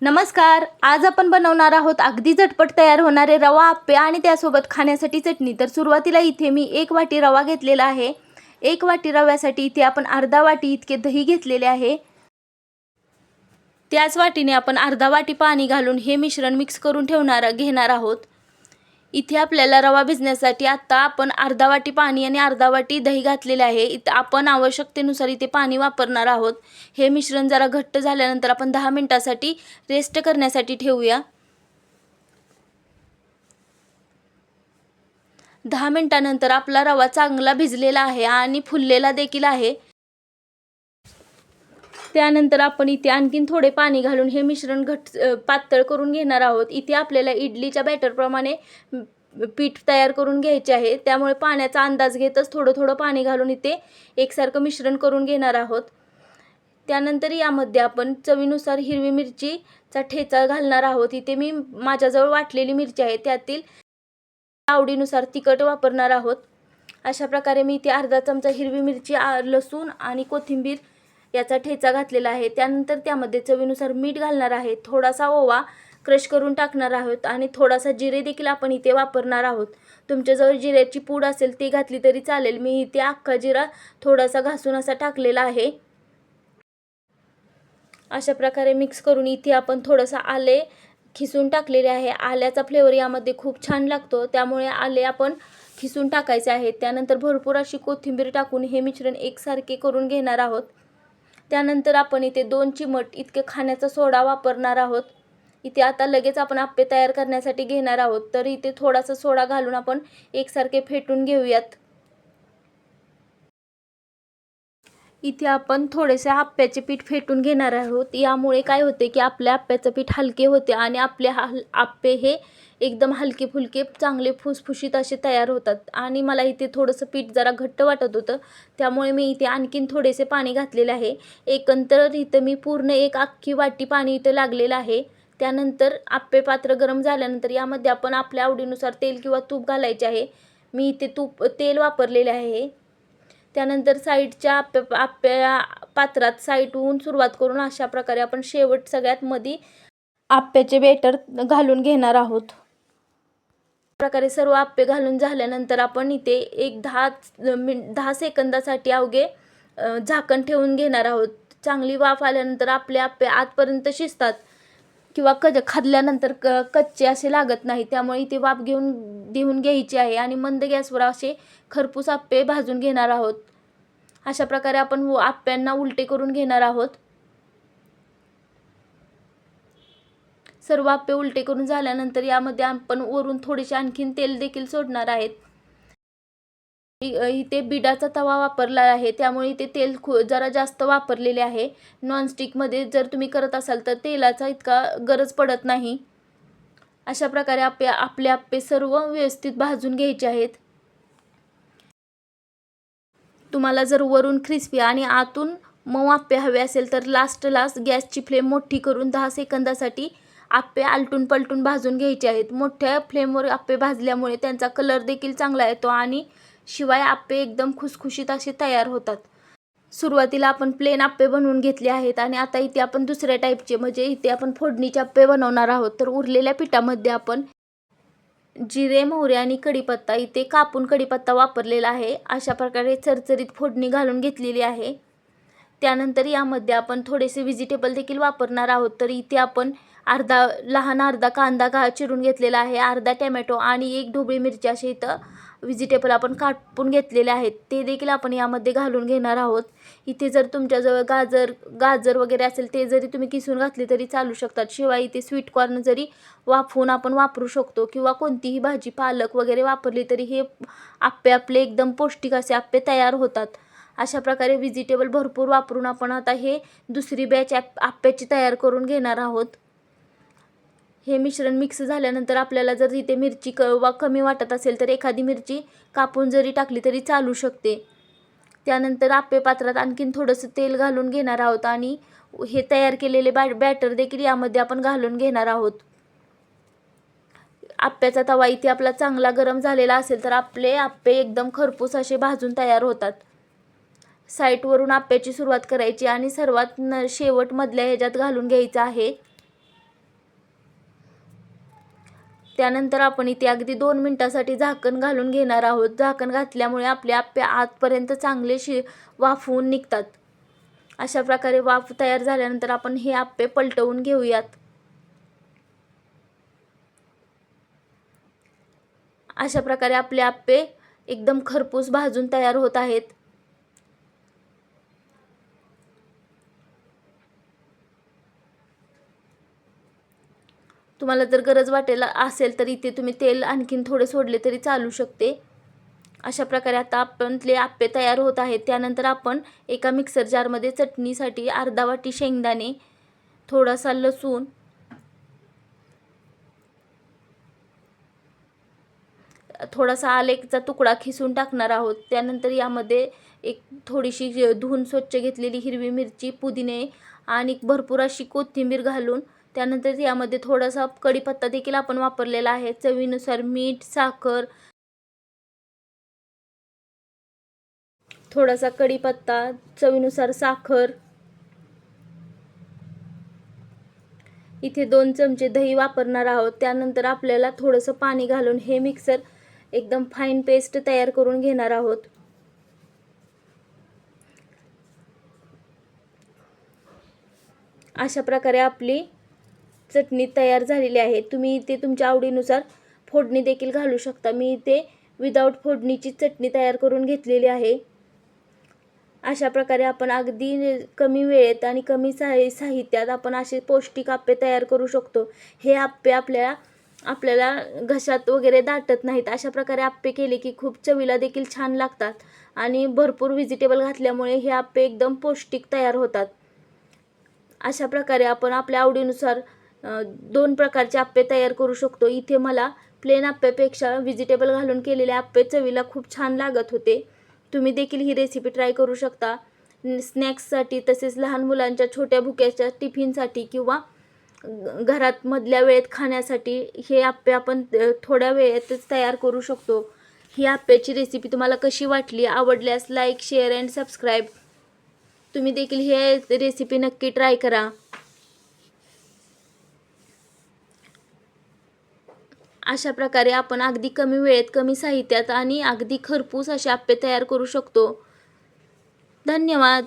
नमस्कार. आज आपण बनवणार आहोत अगदी झटपट तयार होणारे रवा आप्पे आणि त्यासोबत खाण्यासाठी चटणी. तर सुरुवातीला इथे मी 1 वाटी रवा घेतलेला आहे. 1 वाटी रव्यासाठी इथे आपण अर्धा वाटी इतके दही घेतलेले आहे. त्याच वाटीने आपण अर्धा वाटी पाणी घालून हे मिश्रण मिक्स करून घेणार आहोत. इथे आपल्याला रवा भिजण्यासाठी आता आपण अर्धा वाटी पाणी आणि अर्धा वाटी दही घातलेले आहे. इथे आपण आवश्यकतेनुसार इथे पाणी वापरणार आहोत. हे मिश्रण जरा घट्ट झाल्यानंतर आपण 10 मिनिटासाठी रेस्ट करण्यासाठी ठेवूया. 10 मिनिटानंतर आपला रवा चांगला भिजलेला आहे आणि फुललेला देखील आहे. त्यानंतर आपण इथे आणखीन थोडे पाणी घालून हे मिश्रण पातळ करून घेणार आहोत. इथे आपल्याला इडलीच्या बॅटरप्रमाणे पीठ तयार करून घ्यायचे आहे. त्यामुळे पाण्याचा अंदाज घेतच थोडं थोडं पाणी घालून इथे एकसारखं मिश्रण करून घेणार आहोत. त्यानंतर यामध्ये आपण चवीनुसार हिरवी मिरचीचा ठेचा घालणार आहोत. इथे मी माझ्याजवळ वाटलेली मिरची आहे, त्यातील आवडीनुसार तिखट वापरणार आहोत. अशा प्रकारे मी इथे अर्धा चमचा हिरवी मिरची, लसूण आणि कोथिंबीर याचा ठेचा घातलेला आहे. त्यानंतर त्यामध्ये चवीनुसार मीठ घालणार आहे. थोडासा ओवा क्रश करून टाकणार आहोत आणि थोडासा जिरे देखील आपण इथे वापरणार आहोत. तुमच्याजवळ जिऱ्याची पूड असेल ती घातली तरी चालेल. मी इथे अख्खा जिरा थोडासा घासून असा टाकलेला आहे. अशा प्रकारे मिक्स करून इथे आपण थोडंसं आले खिसून टाकलेले आहे. आल्याचा फ्लेवर यामध्ये खूप छान लागतो, त्यामुळे आले आपण खिसून टाकायचे आहे. त्यानंतर भरपूर अशी कोथिंबीर टाकून हे मिश्रण एकसारखे करून घेणार आहोत. त्यानंतर आपण इथे 2 चिमट इतके खाण्याचा सोडा वापरणार आहोत. इथे आता लगेच आपण आप्पे तयार करण्यासाठी घेणार आहोत, तर इथे थोडासा सोडा घालून आपण एकसारखे फेटून घेऊयात. इथे आपण थोडेसे आप्याचे पीठ फेटून घेणार आहोत. यामुळे काय होते की आपल्या आप्याचं पीठ हलके होते आणि आपले आप्पे हे एकदम हलके फुलके चांगले फुसफुशीत असे तयार होतात. आणि मला इथे थोडंसं पीठ जरा घट्ट वाटत होतं, त्यामुळे मी इथे आणखीन थोडेसे पाणी घातलेले आहे. एकंदर इथं मी पूर्ण 1 अख्खी वाटी पाणी इथं लागलेलं आहे. त्यानंतर आप्पे पात्र गरम झाल्यानंतर यामध्ये आपण आपल्या आवडीनुसार तेल किंवा तूप घालायचे आहे. मी इथे तेल वापरलेले आहे. त्यानंतर साईडच्या आप्या पात्रात साईडहून सुरुवात करून अशा प्रकारे आपण शेवट सगळ्यात मध्ये आप्याचे बेटर घालून घेणार आहोत. प्रकारे सर्व आप्पे घालून झाल्यानंतर आपण इथे एक 10 सेकंदासाठी अवघे झाकण ठेवून घेणार आहोत. चांगली वाफ आल्यानंतर आपले आप्पे आतपर्यंत शिजतात किंवा खाल्ल्यानंतर कच्चे असे लागत नाही. त्यामुळे इथे वाफ देऊन घ्यायची आहे आणि मंद गॅसवर असे खरपूस आप्पे भाजून घेणार आहोत. अशा प्रकारे आपण आप्प्यांना उलटे करून घेणार आहोत. सर्व आप्पे उलटे करून झाल्यानंतर यामध्ये आपण वरून थोडेसे आणखीन तेल देखील सोडणार आहेत. इथे बिडाचा तवा वापरला आहे, त्यामुळे इथे तेल जरा जास्त वापरलेले आहे. नॉनस्टिकमध्ये जर तुम्ही करत असाल तर तेलाचा इतका गरज पडत नाही. अशा प्रकारे आपले आप्पे सर्व व्यवस्थित भाजून घ्यायचे आहेत. तुम्हाला जर वरून क्रिस्पी आणि आतून मऊ आप्पे हवे असेल तर लास्टला गॅसची फ्लेम मोठी करून 10 सेकंदासाठी आप्पे आलटून पलटून भाजून घ्यायचे आहेत. मोठ्या फ्लेमवर आप्पे भाजल्यामुळे त्यांचा कलर देखील चांगला येतो आणि शिवाय आप्पे एकदम खुसखुशीत असे तयार होतात. सुरुवातीला आपण प्लेन आप्पे बनवून घेतले आहेत आणि आता इथे आपण दुसऱ्या टाईपचे म्हणजे इथे आपण फोडणीचे आप्पे बनवणार आहोत. तर उरलेल्या पिठामध्ये आपण जिरे, मोहरी आणि कढीपत्ता इथे कापून कढीपत्ता वापरलेला आहे. अशा प्रकारे चरचरीत फोडणी घालून घेतलेली आहे. त्यानंतर यामध्ये आपण थोडेसे व्हेजिटेबल देखील वापरणार आहोत. तर इथे आपण अर्धा कांदा चिरून घेतलेला आहे, अर्धा टोमॅटो आणि 1 ढोबळी मिरची असे इथं व्हेजिटेबल आपण कापून घेतलेले आहेत. ते देखील आपण यामध्ये घालून घेणार आहोत. इथे जर तुमच्याजवळ गाजर वगैरे असेल ते जरी तुम्ही किसून घातले तरी चालू शकतात. शिवाय इथे स्वीट कॉर्न जरी वाफवून आपण वापरू शकतो किंवा कोणतीही भाजी पालक वगैरे वापरली तरी हे आप्पे आपले एकदम पौष्टिक असे आप्पे तयार होतात. अशा प्रकारे व्हेजिटेबल भरपूर वापरून आपण आता हे दुसरी बॅच आप्प्याची तयार करून घेणार आहोत. हे मिश्रण मिक्स झाल्यानंतर आपल्याला जर इथे मिरची कमी वाटत असेल तर एखादी मिरची कापून जरी टाकली तरी चालू शकते. त्यानंतर आप्पे पात्रात आणखीन थोडंसं तेल घालून घेणार आहोत आणि हे तयार केलेले बॅटर देखील यामध्ये आपण घालून घेणार आहोत. आप्प्याचा तवा इथे आपला चांगला गरम झालेला असेल तर आपले आप्पे एकदम खरपूस असे भाजून तयार होतात. साईडवरून आप्प्याची सुरुवात करायची आणि सर्वात शेवट मधल्या ह्याच्यात घालून घ्यायचं आहे. त्यानंतर आपण इथे अगदी 2 मिनिटासाठी झाकण घालून घेणार आहोत. झाकण घातल्यामुळे आपले आप्पे आतपर्यंत चांगले वाफवून निघतात. अशा प्रकारे वाफ तयार झाल्यानंतर आपण हे आप्पे पलटवून घेऊयात. अशा प्रकारे आपले आप्पे एकदम खरपूस भाजून तयार होत आहेत. तुम्हाला जर गरज वाटेल असेल तर इथे तुम्ही तेल आणखीन थोडे सोडले तरी चालू शकते. अशा प्रकारे आता आपले आप्पे तयार होत आहेत. त्यानंतर आपण एका मिक्सर जारमध्ये चटणीसाठी अर्धा वाटी शेंगदाणे, थोडासा लसूण, थोडासा आलेचा तुकडा खिसून टाकणार आहोत. त्यानंतर यामध्ये एक थोडीशी धुवून स्वच्छ घेतलेली हिरवी मिरची, पुदिने आणि भरपूर अशी कोथिंबीर घालून त्यानंतर यामध्ये थोडासा कढीपत्ता देखील आपण वापरलेला आहे. चवीनुसार मीठ, साखर, थोडासा कढीपत्ता, चवीनुसार साखर, इथे 2 चमचे दही वापरणार आहोत. त्यानंतर आपल्याला थोडंसं पाणी घालून हे मिक्सर एकदम फाईन पेस्ट तयार करून घेणार आहोत. अशा प्रकारे आपली चटणी तयार झालेली आहे. तुम्ही इथे तुमच्या आवडीनुसार फोडणी देखील घालू शकता. मी इथे विदाऊट फोडणीची चटणी तयार करून घेतलेली आहे. अशा प्रकारे आपण अगदी कमी वेळेत आणि कमी साहित्यात आपण असे पौष्टिक आप्पे तयार करू शकतो. हे आप्पे आपल्याला घशात वगैरे दाटत नाहीत. अशा प्रकारे आप्पे केले की खूप चवीला देखील छान लागतात आणि भरपूर व्हेजिटेबल घातल्यामुळे हे आप्पे एकदम पौष्टिक तयार होतात. अशा प्रकारे आपण आपल्या आवडीनुसार 2 प्रकारचे आप्पे तयार करू शकतो. इथे मला प्लेन आप्प्यापेक्षा व्हेजिटेबल घालून केलेले आप्पे चवीला खूप छान लागत होते. तुम्ही देखील ही रेसिपी ट्राय करू शकता. स्नॅक्ससाठी तसेच लहान मुलांच्या छोट्या भुक्याच्या टिफिनसाठी किंवा घरात मधल्या वेळेत खाण्यासाठी हे आप्पे आपण थोड्या वेळेतच तयार करू शकतो. ही आप्प्याची रेसिपी तुम्हाला कशी वाटली? आवडल्यास लाईक, शेअर अँड सबस्क्राईब. तुम्ही देखील हे रेसिपी नक्की ट्राय करा. अशा प्रकारे आपण अगदी कमी वेळेत, कमी साहित्यात आणि अगदी खरपूस असे आप्पे तयार करू शकतो. धन्यवाद.